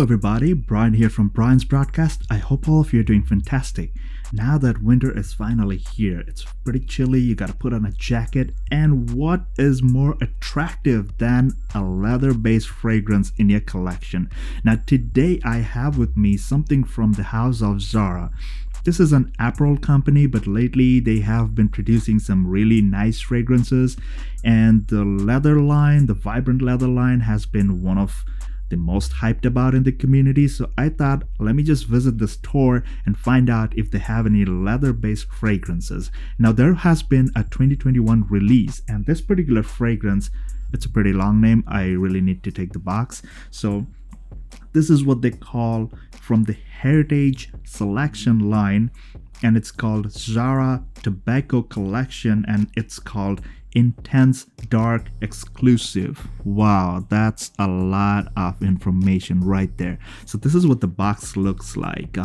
everybody, Brian here from Brian's Broadcast. I hope all of you are doing fantastic. Now that winter is finally here, it's pretty chilly, you gotta put on a jacket, and what is more attractive than a leather-based fragrance in your collection? Now today I have with me something from the house of Zara. This is an apparel company, but lately they have been producing some really nice fragrances, and the leather line, the vibrant leather line, has been one of the most hyped about in the community. So I thought, let me just visit the store and find out if they have any leather-based fragrances. Now there has been a 2021 release, and this particular fragrance, it's a pretty long name, I really need to take the box. So this is what they call from the Heritage Selection line, and it's called Zara Tobacco Collection, and it's called Intense Dark Exclusive. Wow, that's a lot of information right there. So this is what the box looks like.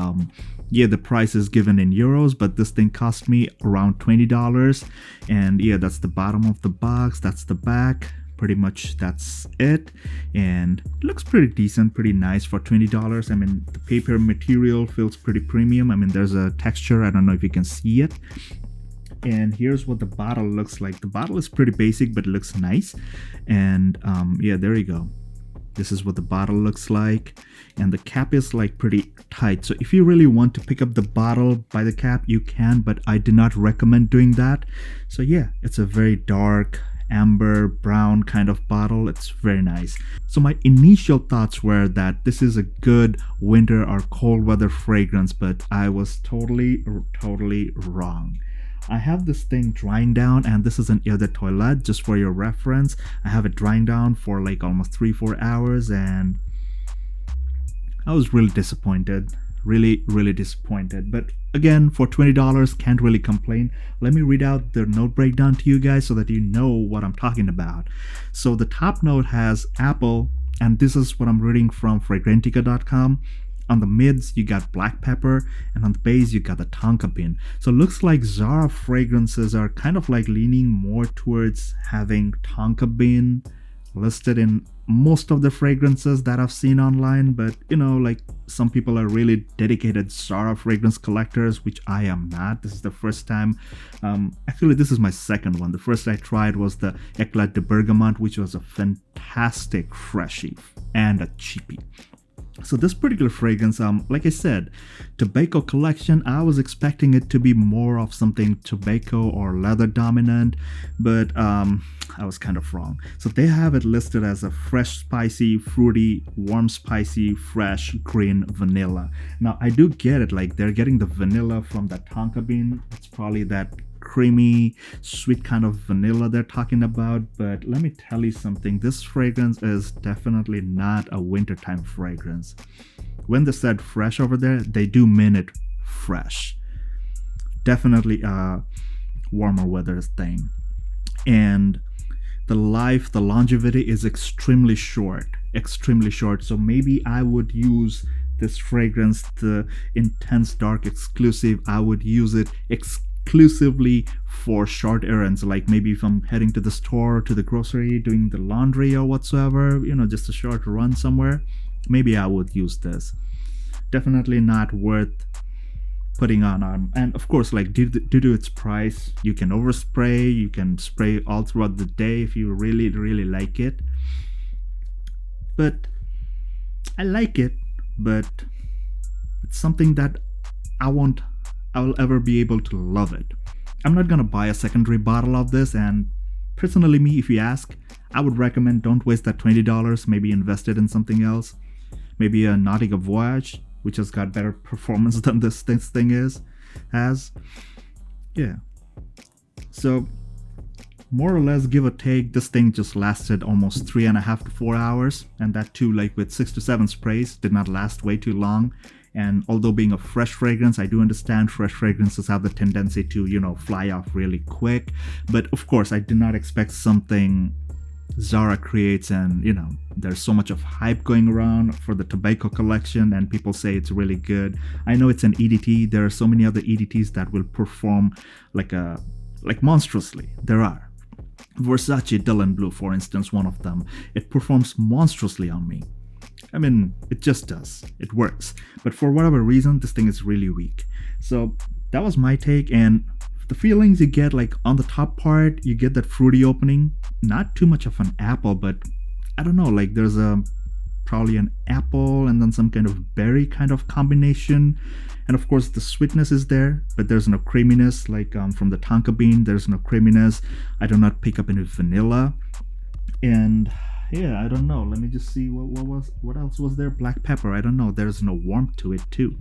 Yeah, the price is given in euros, but this thing cost me around $20. And yeah, that's the bottom of the box, that's the back. Pretty much that's it, and it looks pretty decent, pretty nice for $20. I mean, the paper material feels pretty premium. I mean, there's a texture, I don't know if you can see it. And here's what the bottle looks like. The bottle is pretty basic, but it looks nice. And yeah, there you go. This is what the bottle looks like, and the cap is like pretty tight. So if you really want to pick up the bottle by the cap, you can, but I do not recommend doing that. So yeah, it's a very dark amber brown kind of bottle. It's very nice. So my initial thoughts were that this is a good winter or cold weather fragrance, but I was totally wrong. I have this thing drying down, and this is an eau de toilette, just for your reference. I have it drying down for like almost 3-4 hours, and I was really disappointed. Really disappointed. But again, for $20, can't really complain. Let me read out the note breakdown to you guys so that you know what I'm talking about. So the top note has apple, and this is what I'm reading from fragrantica.com. On the mids, you got black pepper, and on the base, you got the tonka bean. So it looks like Zara fragrances are kind of like leaning more towards having tonka bean listed in most of the fragrances that I've seen online. But you know, like, some people are really dedicated Zara fragrance collectors, which I am not. This is the first time. Actually, this is my second one. The first I tried was the Eclat de Bergamot, which was a fantastic freshie and a cheapie. So this particular fragrance, like I said, tobacco collection, I was expecting it to be more of something tobacco or leather dominant, but I was kind of wrong. So they have it listed as a fresh, spicy, fruity, warm, spicy, fresh, green, vanilla. Now I do get it, like they're getting the vanilla from that tonka bean. It's probably that creamy, sweet kind of vanilla they're talking about. But let me tell you something, this fragrance is definitely not a wintertime fragrance. When they said fresh over there, they do mean it fresh. Definitely a warmer weather thing. And the longevity is extremely short. So maybe I would use this fragrance, the Intense Dark Exclusive, I would use it exclusively for short errands, like maybe if I'm heading to the store, to the grocery, doing the laundry or whatsoever, you know, just a short run somewhere, maybe I would use this. Definitely not worth putting on. And of course, like due to its price, you can overspray, you can spray all throughout the day if you really like it. But I like it, but it's something that I will ever be able to love it. I'm not gonna buy a secondary bottle of this, and personally me, if you ask, I would recommend don't waste that $20, maybe invest it in something else. Maybe a Nautica Voyage, which has got better performance than this thing has. Yeah. So more or less, give or take, this thing just lasted almost 3.5 to 4 hours, and that too like with 6 to 7 sprays, did not last way too long. And although being a fresh fragrance, I do understand fresh fragrances have the tendency to, you know, fly off really quick. But of course, I did not expect something Zara creates, and you know, there's so much of hype going around for the tobacco collection, and people say it's really good. I know it's an EDT. There are so many other EDTs that will perform like monstrously. There are. Versace Dylan Blue, for instance, one of them. It performs monstrously on me. I mean, it just does. It works. But for whatever reason, this thing is really weak. So that was my take. And the feelings you get, like on the top part, you get that fruity opening. Not too much of an apple, but I don't know, like there's probably an apple and then some kind of berry kind of combination. And of course the sweetness is there, but there's no creaminess like from the tonka bean. There's no creaminess. I do not pick up any vanilla. And yeah, I don't know, let me just see what else was there. Black pepper, I don't know, there's no warmth to it too.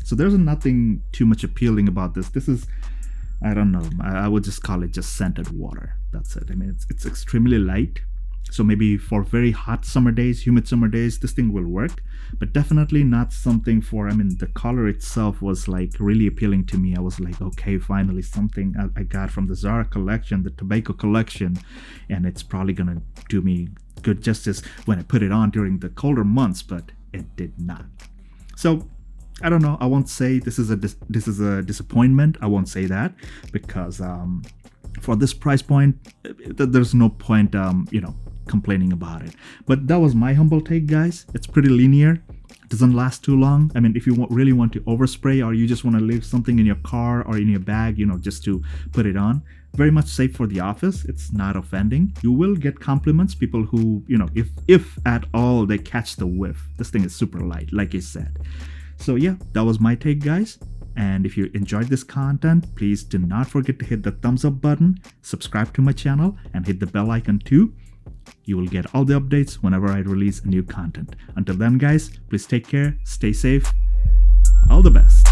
So there's nothing too much appealing about this. This is, I don't know, I would just call it just scented water. That's it. I mean, it's extremely light. So maybe for very hot summer days, humid summer days, this thing will work, but definitely not something for, I mean, the color itself was like really appealing to me. I was like, okay, finally something I got from the Zara collection, the tobacco collection, and it's probably gonna do me good justice when I put it on during the colder months, but it did not. So I don't know, I won't say this is a disappointment. I won't say that because for this price point, there's no point complaining about it. But that was my humble take, guys. It's pretty linear. It doesn't last too long. I mean, if you really want to overspray, or you just want to leave something in your car or in your bag, just to put it on, very much safe for the office. It's not offending. You will get compliments, people who, if at all they catch the whiff. This thing is super light, like I said. So yeah, that was my take, guys. And if you enjoyed this content, please do not forget to hit the thumbs up button, subscribe to my channel, and hit the bell icon too. You will get all the updates whenever I release new content. Until then, guys, please take care, stay safe, all the best.